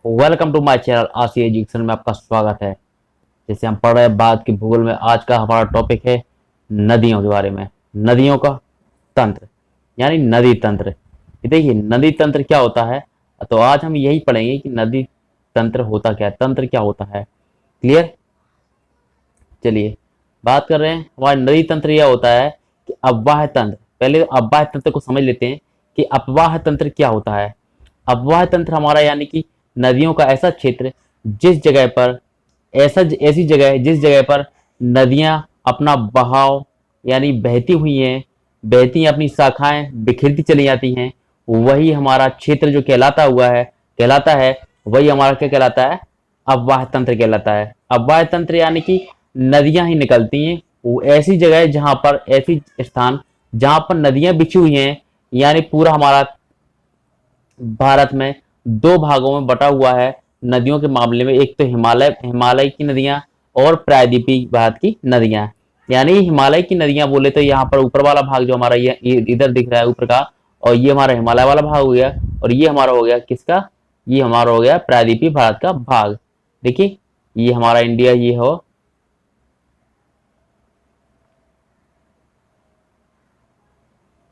Welcome to my channel आशी education में आपका स्वागत है। जैसे हम पढ़ रहे हैं भारत की भूगोल में, आज का हमारा टॉपिक है नदियों के बारे में। नदियों का तंत्र यानी नदी तंत्र। ये देखिए नदी तंत्र क्या होता है, तो आज हम यही पढ़ेंगे कि नदी तंत्र होता क्या है, तंत्र क्या होता है। क्लियर। चलिए बात कर रहे हैं। हमारा नदी तंत्र यह होता है कि अपवाह तंत्र। पहले अपवाह तंत्र को समझ लेते हैं कि अपवाह तंत्र क्या होता है। अपवाह तंत्र हमारा यानी कि नदियों का ऐसा क्षेत्र जिस जगह पर ऐसी जगह है जिस जगह पर नदियां अपना बहाव यानी बहती हुई हैं, बहती अपनी शाखाएं बिखरती चली जाती हैं, वही हमारा क्षेत्र जो कहलाता है वही हमारा क्या कहलाता है, अपवाह तंत्र कहलाता है। अपवाह तंत्र यानी कि नदियां ही निकलती हैं, वो ऐसी जगह है जहां पर ऐसी स्थान जहां पर नदियां बिछी हुई हैं, यानी पूरा हमारा भारत में दो भागों में बटा हुआ है नदियों के मामले में। एक तो हिमालय की नदियां और प्रायद्वीपीय भारत की नदियां। यानी हिमालय की नदियां बोले तो यहाँ पर ऊपर वाला भाग जो हमारा ये इधर दिख रहा है ऊपर का, और ये हमारा हिमालय वाला भाग हो गया, और ये हमारा हो गया किसका, ये हमारा हो गया प्रायद्वीपीय भारत का भाग। देखिए ये हमारा इंडिया,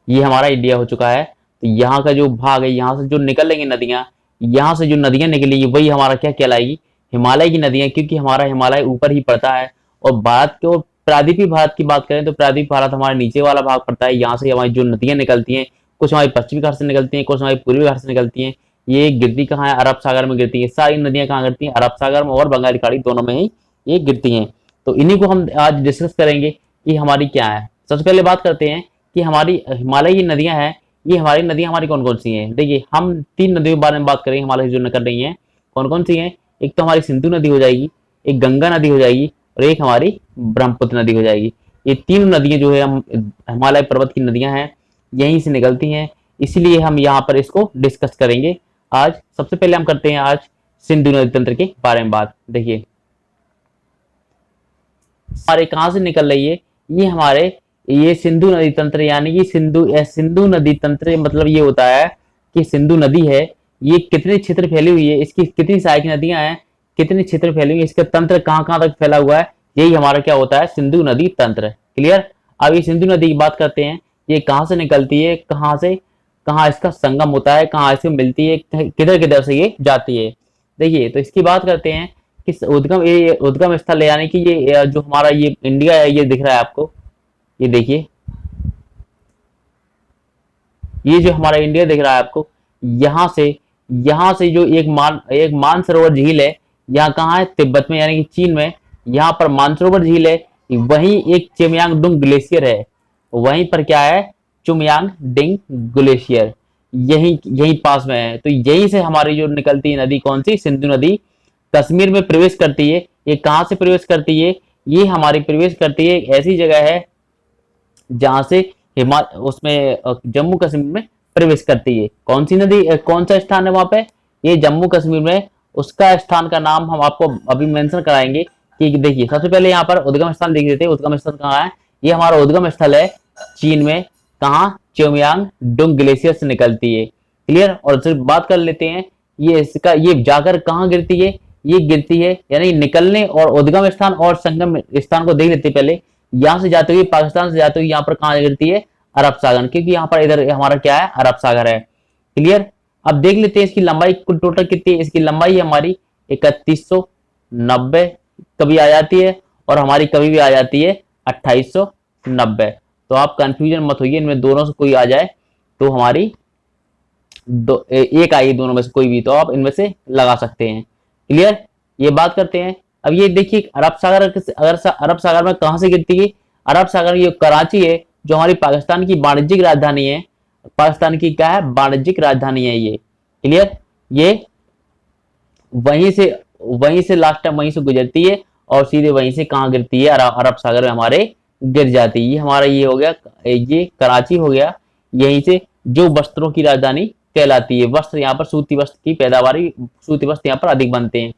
ये हमारा इंडिया हो चुका है। तो यहाँ का जो भाग है, यहाँ से जो निकलेंगी नदियां, यहाँ से जो नदियां निकलेगी वही हमारा क्या कहलाएगी, हिमालय की नदियां, क्योंकि हमारा हिमालय ऊपर ही पड़ता है। और भारत के और प्रायद्वीपीय भारत की बात करें तो प्रायद्वीपीय भारत हमारे नीचे वाला भाग पड़ता है। यहाँ से हमारी जो नदियां निकलती हैं, कुछ हमारी पश्चिमी घाट से निकलती हैं, कुछ हमारी पूर्वी घाट से निकलती हैं। ये गिरती कहाँ है, अरब सागर में गिरती है। सारी नदियां कहाँ गिरती हैं, अरब सागर में और बंगाल की खाड़ी दोनों में ही ये गिरती हैं। तो इन्हीं को हम आज डिस्कस करेंगे कि हमारी क्या है। सबसे पहले बात करते हैं कि हमारी हिमालय की नदियां हैं, ये हमारी नदियां हमारी कौन कौन सी हैं। देखिए हम तीन नदियों के बारे में बात करेंगे हिमालय से जो निकल रही हैं, कौन कौन सी हैं। एक तो हमारी सिंधु नदी हो जाएगी, एक गंगा नदी हो जाएगी, और एक हमारी ब्रह्मपुत्र नदी हो जाएगी। ये तीन नदियां जो है हम हिमालय पर्वत की नदियां हैं, यहीं से निकलती हैं, इसलिए हम यहाँ पर इसको डिस्कस करेंगे आज। सबसे पहले हम करते हैं आज सिंधु नदी तंत्र के बारे में बात। देखिए हमारे कहाँ से निकल रही है, ये हमारे ये सिंधु नदी तंत्र, यानी कि सिंधु नदी तंत्र मतलब ये होता है कि सिंधु नदी है, ये कितने क्षेत्र फैली हुई है, इसकी कितनी सहायक नदियां हैं, कितने क्षेत्र फैली हुई है, इसका तंत्र कहाँ कहाँ तक फैला हुआ है, यही हमारा क्या होता है, सिंधु नदी तंत्र। क्लियर। अब ये सिंधु नदी की बात करते हैं, ये कहाँ से निकलती है, कहाँ से कहाँ इसका संगम होता है, कहाँ इससे मिलती है, किधर किधर से ये जाती है। देखिए तो इसकी बात करते हैं कि उद्गम स्थल यानी कि ये जो हमारा ये इंडिया है, ये दिख रहा है आपको, ये देखिए ये जो हमारा इंडिया दिख रहा है आपको, यहाँ से जो एक मानसरोवर झील है, यहाँ कहाँ है, तिब्बत में यानी कि चीन में। यहाँ पर मानसरोवर झील है, वहीं एक चेमयांगडुंग ग्लेशियर है, वहीं पर क्या है, चुमयांगडिंग ग्लेशियर, यही यही पास में है। तो यहीं से हमारी जो निकलती है नदी कौन सी, सिंधु नदी, कश्मीर में प्रवेश करती है। ये कहाँ से प्रवेश करती है, ये हमारी प्रवेश करती है एक ऐसी जगह है जहां से उसमें जम्मू कश्मीर में प्रवेश करती है। कौन सी नदी, कौन सा स्थान है वहां पे, ये जम्मू कश्मीर में। उसका स्थान का नाम हम आपको अभी मेंशन कराएंगे कि देखिए सबसे पहले यहाँ पर उद्गम स्थान देख देते हैं। उद्गम स्थल कहाँ है, ये हमारा उद्गम स्थल है चीन में, कहाँ, चेमयांगडुंग ग्लेशियर से निकलती है। क्लियर। और सिर्फ बात कर लेते हैं ये जाकर कहाँ गिरती है, ये गिरती है यानी निकलने और उद्गम स्थान और संगम स्थान को देख लेते पहले। यहां से जाते हुए पाकिस्तान से जाते हुए यहाँ पर कहाँ गिरती है, अरब सागर, क्योंकि यहाँ पर इधर हमारा क्या है, अरब सागर है। क्लियर। अब देख लेते हैं इसकी लंबाई कुल टोटल कितनी है। इसकी लंबाई है हमारी 3190 कभी आ जाती है, और हमारी कभी भी आ जाती है 2890। तो आप कंफ्यूजन मत होइए, इनमें दोनों से कोई आ जाए तो हमारी एक आई दोनों में से कोई भी, तो आप इनमें से लगा सकते हैं। क्लियर। ये बात करते हैं। अब ये देखिए अरब सागर में कहां से गिरती है, अरब सागर ये कराची है जो हमारी पाकिस्तान की वाणिज्यिक राजधानी है। पाकिस्तान की क्या है, वाणिज्यिक राजधानी है ये। क्लियर। ये वहीं से लास्ट टाइम वहीं से गुजरती है, और सीधे वहीं से कहां गिरती है, अरब सागर में हमारे गिर जाती है। ये हमारा ये हो गया, ये कराची हो गया, यहीं से जो वस्त्रों की राजधानी कहलाती है। वस्त्र यहाँ पर सूती वस्त्र की पैदावारी, सूती वस्त्र यहाँ पर अधिक बनते हैं।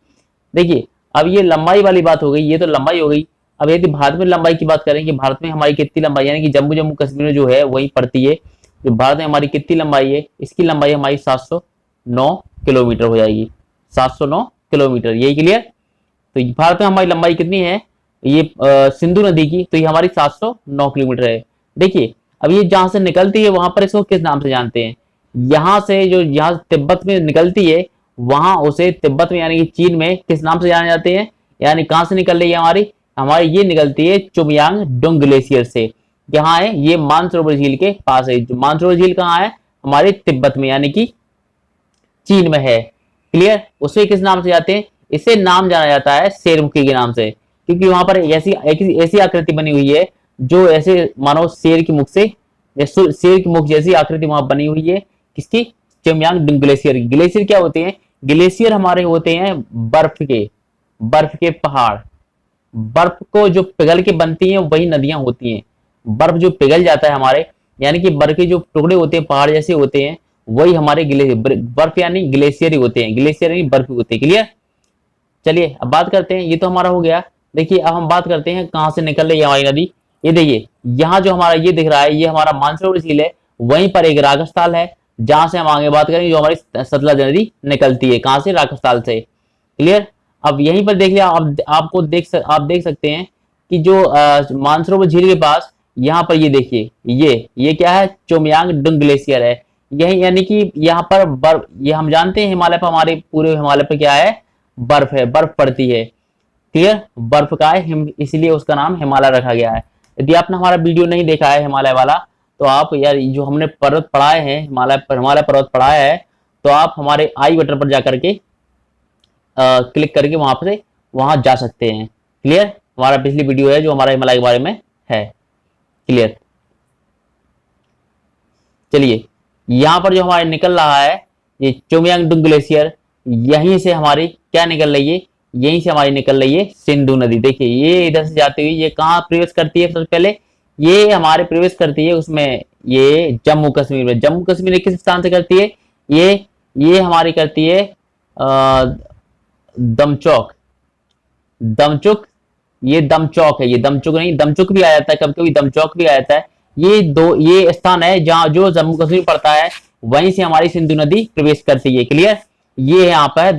देखिए अब ये लंबाई वाली बात हो गई, ये तो लंबाई हो गई। अब यदि भारत में लंबाई की बात करें कि भारत में हमारी कितनी लंबाई, यानी कि जम्मू कश्मीर में जो है वही पड़ती है, जो भारत में हमारी कितनी लंबाई है, इसकी लंबाई हमारी 709 किलोमीटर हो जाएगी। 709 किलोमीटर। यही क्लियर। तो भारत में हमारी लंबाई कितनी है ये सिंधु नदी की, तो ये हमारी 709 किलोमीटर है। देखिए अब ये जहां से निकलती है वहां पर इसको किस नाम से जानते हैं, यहां से जो यहाँ तिब्बत में निकलती है वहां उसे तिब्बत में यानी कि चीन में किस नाम से जाने जाते हैं, यानी कहां से निकल रही है हमारी, हमारी ये निकलती है चुमयांग डुंग ग्लेशियर से। यहाँ है ये मानसरोवर झील के पास है। मानसरोवर झील कहाँ है, हमारे तिब्बत में यानी कि चीन में है। क्लियर। उसे किस नाम से जाते हैं, इसे नाम जाना जाता है शेरमुखी के नाम से, क्योंकि वहां पर ऐसी आकृति बनी हुई है जो ऐसे मानो शेर की मुख से, शेर की मुख जैसी आकृति वहां बनी हुई है। किसकी, चुमयांग डुंग ग्लेशियर। ग्लेशियर क्या होते हैं, ग्लेशियर हमारे होते हैं बर्फ के पहाड़। बर्फ को जो पिघल के बनती हैं वही नदियां होती हैं। बर्फ जो पिघल जाता है हमारे, यानी कि बर्फ के जो टुकड़े होते हैं पहाड़ जैसे होते हैं, वही हमारे बर्फ यानी ग्लेशियर ही होते हैं। ग्लेशियर यानी बर्फ होते हैं। क्लियर। चलिए अब बात करते हैं, ये तो हमारा हो गया। देखिए अब हम बात करते हैं कहां से निकल रही है हमारी नदी। ये देखिए यहाँ जो हमारा ये दिख रहा है ये हमारा मानसरोवर झील है, वहीं पर एक राजस्थान है जहां से हम आगे बात करेंगे जो हमारी सतलज नदी निकलती है, कहां से, राजस्थान से। क्लियर। अब यहीं पर देख लिया, अब आप देख सकते हैं कि जो मानसरोवर झील के पास यहाँ पर ये देखिए ये क्या है, चुमयांग डुंग ग्लेशियर है। यही यानी कि यहाँ पर बर्फ, ये हम जानते हैं हिमालय पर, हमारे पूरे हिमालय पर क्या है, बर्फ है, बर्फ पड़ती है। क्लियर। बर्फ का है इसलिए उसका नाम हिमालय रखा गया है। यदि आपने हमारा वीडियो नहीं देखा है हिमालय वाला, तो आप यार जो हमने पर्वत पढ़ाए हैं हिमालय पर्वत पढ़ाया है, तो आप हमारे आई बटन पर जाकर के क्लिक करके वहां जा सकते हैं। क्लियर। हमारा पिछली वीडियो है जो हमारा हिमालय के बारे में है। क्लियर। चलिए यहां पर जो हमारे निकल रहा है ये चुमयांग डुंग ग्लेशियर, यहीं से हमारी क्या निकल रही है, यहीं से हमारी निकल रही है सिंधु नदी। देखिए ये इधर से जाती हुई ये कहाँ प्रवेश करती है, सबसे पहले ये हमारे प्रवेश करती है उसमें, ये जम्मू कश्मीर में। जम्मू कश्मीर किस स्थान से करती है, ये हमारी करती है दमचौक। ये दमचौक है, ये दमचुक नहीं, दमचुक भी आ जाता है कभी कभी, दमचौक भी आ जाता है। ये स्थान है जहां जो जम्मू कश्मीर पड़ता है, वहीं से हमारी सिंधु नदी प्रवेश करती है। क्लियर। ये यहाँ पर है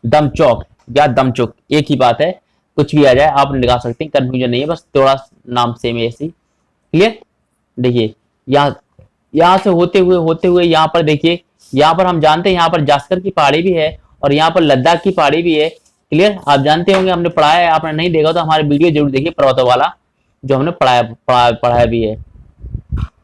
दमचौक या दमचुक, एक ही बात है, कुछ भी आ जाए आप लगा सकते हैं, कंफ्यूजन नहीं है, बस थोड़ा नाम सेम है ऐसी। क्लियर। देखिए यहाँ से होते हुए यहाँ पर देखिए, यहाँ पर हम जानते हैं यहाँ पर जास्कर की पहाड़ी भी है और यहाँ पर लद्दाख की पहाड़ी भी है। क्लियर। आप जानते होंगे, हमने पढ़ाया है, आपने नहीं देखा तो हमारे वीडियो जरूर देखिए पर्वतों वाला, जो हमने पढ़ाया भी है।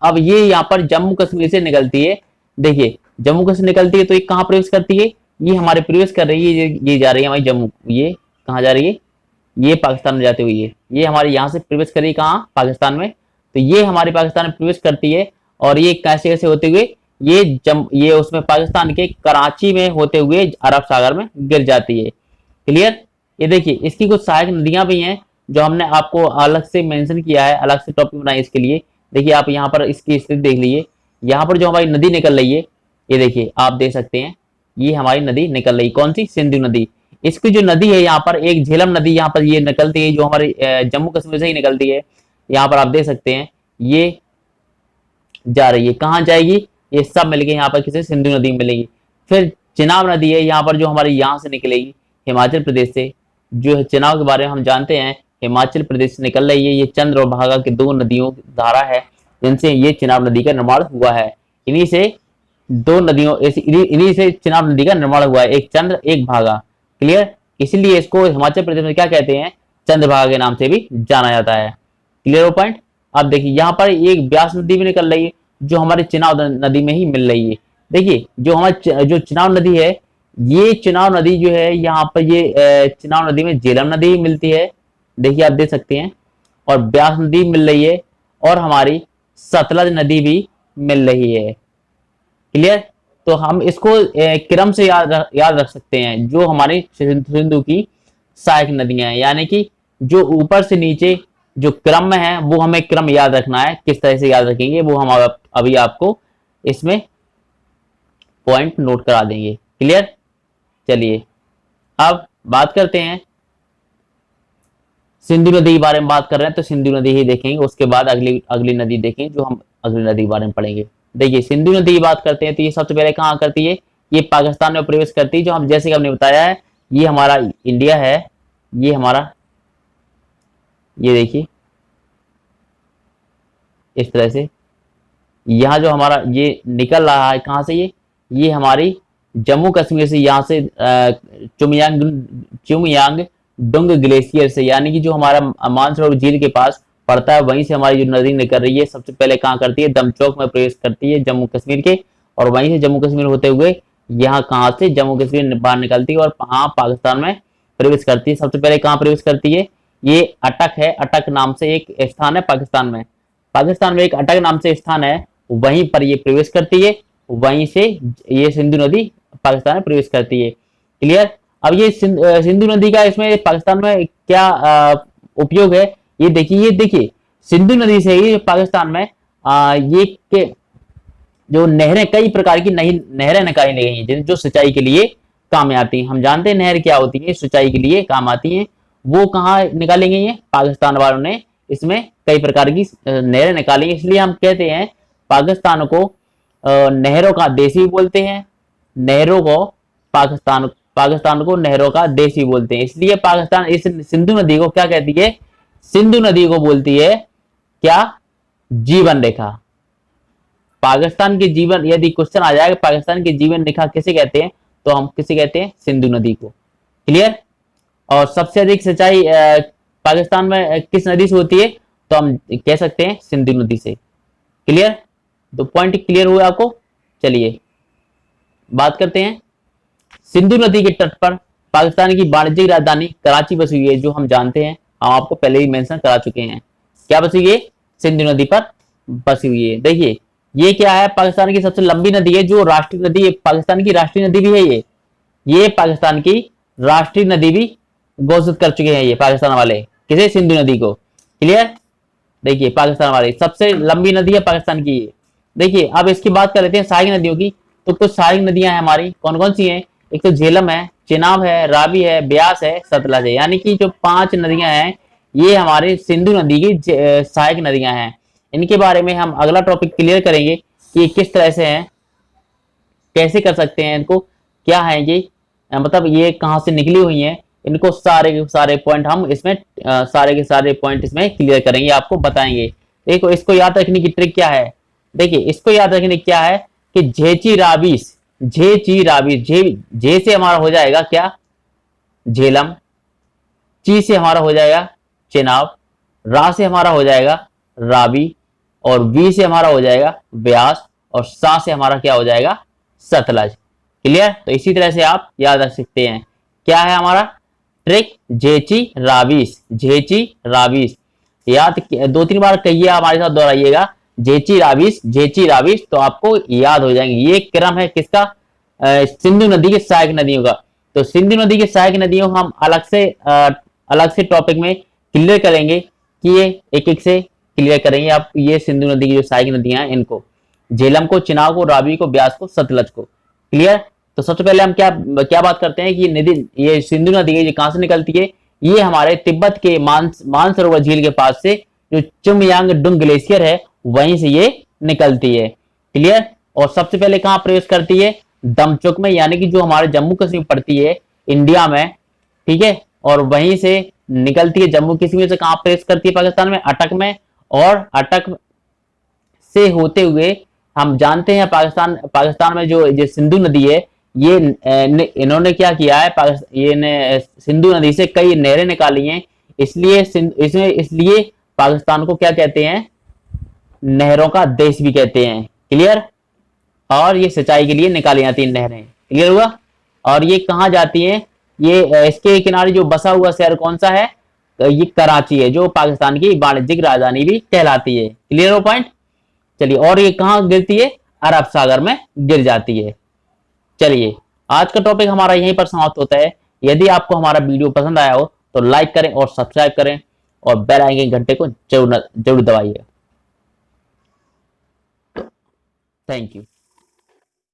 अब ये यहाँ पर जम्मू कश्मीर से निकलती है। देखिए जम्मू कश्मीर निकलती है तो ये कहाँ प्रवेश करती है, ये हमारे प्रवेश कर रही है, ये जा रही है हमारी जम्मू, ये कहाँ जा रही है, ये पाकिस्तान में जाते हुए ये हमारे यहाँ से प्रवेश कर रही है, कहाँ, पाकिस्तान में। तो ये हमारे पाकिस्तान में प्रवेश करती है और ये कैसे होते हुए ये उसमें पाकिस्तान के कराची में होते हुए अरब सागर में गिर जाती है। क्लियर। ये देखिए इसकी कुछ सहायक नदियां भी हैं जो हमने आपको अलग से मेंशन किया है, अलग से टॉपिक बनाए इसके लिए। देखिए आप यहाँ पर इसकी स्थिति देख लीजिए, यहाँ पर जो हमारी नदी निकल रही है, ये देखिए आप देख सकते हैं, ये हमारी नदी निकल रही, कौन सी, सिंधु नदी। इसकी जो नदी है यहाँ पर एक झेलम नदी यहाँ पर ये निकलती है, जो हमारे जम्मू कश्मीर से ही निकलती है। यहाँ पर आप देख सकते हैं ये जा रही है, कहाँ जाएगी, ये सब मिलके यहाँ पर किसी सिंधु नदी मिलेगी। फिर चिनाब नदी है यहाँ पर जो हमारे यहाँ से निकलेगी हिमाचल प्रदेश से। जो चिनाब के बारे में हम जानते हैं, हिमाचल प्रदेश से निकल रही है, ये चंद्र और भागा की दो नदियों की धारा है जिनसे ये चिनाब नदी का निर्माण हुआ है। इन्हीं से दो नदियों, इन्हीं से चिनाब नदी का निर्माण हुआ है, एक चंद्र एक भागा। क्लियर। इसलिए इसको हिमाचल प्रदेश में क्या कहते हैं, चंद्रभागा के नाम से भी जाना जाता है। क्लियर हो पॉइंट। अब देखिए यहाँ पर एक ब्यास नदी भी निकल रही है जो हमारे चिनाब नदी में ही मिल रही है। देखिए जो हमारी जो चिनाब नदी है, ये चिनाब नदी जो है यहाँ पर ये चिनाब नदी में झेलम नदी भी मिलती है, देखिए आप देख सकते हैं, और ब्यास नदी मिल रही है और हमारी सतलज नदी भी मिल रही है। क्लियर। तो हम इसको क्रम से याद रख सकते हैं, जो हमारी सिंधु की सहायक नदियां हैं, यानी कि जो ऊपर से नीचे जो क्रम में है वो हमें क्रम याद रखना है। किस तरह से याद रखेंगे वो हम अभी आपको इसमें पॉइंट नोट करा देंगे। क्लियर। चलिए अब बात करते हैं सिंधु नदी के बारे में, बात कर रहे हैं तो सिंधु नदी ही देखेंगे, उसके बाद अगली नदी देखेंगे जो हम अगली नदी के बारे में पढ़ेंगे। देखिए सिंधु नदी की बात करते हैं तो ये सबसे पहले कहाँ करती है, ये पाकिस्तान में प्रवेश करती है, जो हम जैसे कि हमने बताया है ये हमारा इंडिया है, ये हमारा, ये देखिए इस तरह से यहाँ जो हमारा ये निकल रहा है कहाँ से, ये हमारी जम्मू कश्मीर से, यहाँ से चुमयांग डुंग ग्लेशियर से, यानी कि जो हमारा मानसरोवर झील के पास पड़ता है वहीं से हमारी जो नदी निकल रही है सबसे पहले कहाँ करती है, दमचौक में प्रवेश करती है जम्मू कश्मीर के, और वहीं से जम्मू कश्मीर होते हुए यहाँ कहाँ से जम्मू कश्मीर बाहर निकलती है और हाँ पाकिस्तान में प्रवेश करती है। सबसे पहले कहाँ प्रवेश करती है, ये अटक है, अटक नाम से एक स्थान है पाकिस्तान में, पाकिस्तान में एक अटक नाम से स्थान है, वहीं पर ये प्रवेश करती है, वहीं से ये सिंधु नदी पाकिस्तान में प्रवेश करती है। क्लियर। अब ये सिंधु नदी का इसमें पाकिस्तान में क्या उपयोग है, ये देखिए सिंधु नदी से ही पाकिस्तान में ये के जो नहरें, कई प्रकार की नई नहरें निकाली गई हैं जो सिंचाई के लिए काम में आती हैं। हम जानते हैं नहर क्या होती है, सिंचाई के लिए काम आती हैं। वो कहाँ निकाली गई हैं, पाकिस्तान वालों ने इसमें कई प्रकार की नहरें निकाली हैं, इसलिए हम कहते हैं पाकिस्तान को नहरों का देश भी बोलते हैं, नहरों को पाकिस्तान को नहरों का देश भी बोलते हैं। इसलिए पाकिस्तान इस सिंधु नदी को क्या कहती है, सिंधु नदी को बोलती है क्या, जीवन रेखा। पाकिस्तान की जीवन, यदि क्वेश्चन आ जाएगा पाकिस्तान की जीवन रेखा किसे कहते हैं, तो हम किसे कहते हैं, सिंधु नदी को। क्लियर। और सबसे अधिक सिंचाई पाकिस्तान में किस नदी से होती है, तो हम कह सकते हैं सिंधु नदी से। क्लियर। तो पॉइंट क्लियर हुआ आपको। चलिए बात करते हैं, सिंधु नदी के तट पर पाकिस्तान की वाणिज्यिक राजधानी कराची बसी हुई है, जो हम जानते हैं, हम आपको पहले ही मेंशन करा चुके हैं। क्या बसी हुई है, सिंधु नदी पर बसी हुई है। देखिए ये क्या है, पाकिस्तान की सबसे लंबी नदी है, जो राष्ट्रीय नदी है, पाकिस्तान की राष्ट्रीय नदी भी है ये पाकिस्तान की राष्ट्रीय नदी भी घोषित कर चुके हैं ये पाकिस्तान वाले, किसे, सिंधु नदी को। क्लियर। देखिए पाकिस्तान वाले सबसे लंबी नदी है पाकिस्तान की ये। देखिए अब इसकी बात कर लेते हैं सहायक नदियों की। तो कुछ सहायक नदियां हैं हमारी, कौन कौन सी हैं, एक तो झेलम है, चिनाब है, रावी है, ब्यास है, सतलज है, यानी कि जो 5 नदियां हैं ये हमारे सिंधु नदी की सहायक नदियां हैं। इनके बारे में हम अगला टॉपिक क्लियर करेंगे कि किस तरह से हैं, कैसे कर सकते हैं इनको, क्या है ये, मतलब ये कहाँ से निकली हुई हैं, इनको सारे के सारे पॉइंट हम इसमें सारे के सारे पॉइंट इसमें क्लियर करेंगे, आपको बताएंगे। देखो इसको याद रखने की ट्रिक क्या है, देखिए इसको याद रखने क्या है कि झेची राविस, झे से हमारा हो जाएगा क्या, झेलम, ची से हमारा हो जाएगा चेनाब, रा से हमारा हो जाएगा रावी, और वी से हमारा हो जाएगा व्यास, और सा से हमारा क्या हो जाएगा, सतलज। क्लियर। तो इसी तरह से आप याद रख सकते हैं, क्या है हमारा ट्रिक, झेची राविस, याद 2-3 बार कहिए, हमारे साथ दोहराइएगा, झेची राविस, तो आपको याद हो जाएंगे। ये क्रम है किसका, सिंधु नदी के सहायक नदियों का। तो सिंधु नदी के सहायक नदियों हम अलग से टॉपिक में क्लियर करेंगे कि ये एक एक से क्लियर करेंगे आप, ये सिंधु नदी की जो सहायक नदियां हैं इनको, झेलम को, चिनाब को, रावी को, ब्यास को, सतलज को। क्लियर। तो सबसे पहले हम क्या बात करते हैं कि नदी, ये सिंधु नदी है, ये कहां से निकलती है, ये हमारे तिब्बत के मानसरोवर झील के पास से जो चुमयांग डुंग ग्लेशियर है वहीं से ये निकलती है। क्लियर। और सबसे पहले कहां प्रवेश करती है, दमचौक में, यानी कि जो हमारे जम्मू कश्मीर पड़ती है इंडिया में, ठीक है, और वहीं से निकलती है जम्मू कश्मीर से, कहां प्रवेश करती है, पाकिस्तान में, अटक में, और अटक से होते हुए हम जानते हैं पाकिस्तान में जो सिंधु नदी है, ये इन्होंने क्या किया है, ये सिंधु नदी से कई नहरें निकाली हैं, इसलिए पाकिस्तान को क्या कहते हैं, नहरों का देश भी कहते हैं। क्लियर। और ये सिंचाई के लिए निकाली जाती हैं नहरें। क्लियर हुआ। और ये कहाँ जाती हैं, ये इसके किनारे जो बसा हुआ शहर कौन सा है, ये कराची है, जो पाकिस्तान की वाणिज्यिक राजधानी भी कहलाती है। क्लियर हो पॉइंट। चलिए, और ये कहाँ गिरती है, अरब सागर में गिर जाती है। चलिए आज का टॉपिक हमारा यहीं पर समाप्त होता है। यदि आपको हमारा वीडियो पसंद आया हो तो लाइक करें और सब्सक्राइब करें, और बेल आइकन घंटे को जरूर दबाइए। Thank you.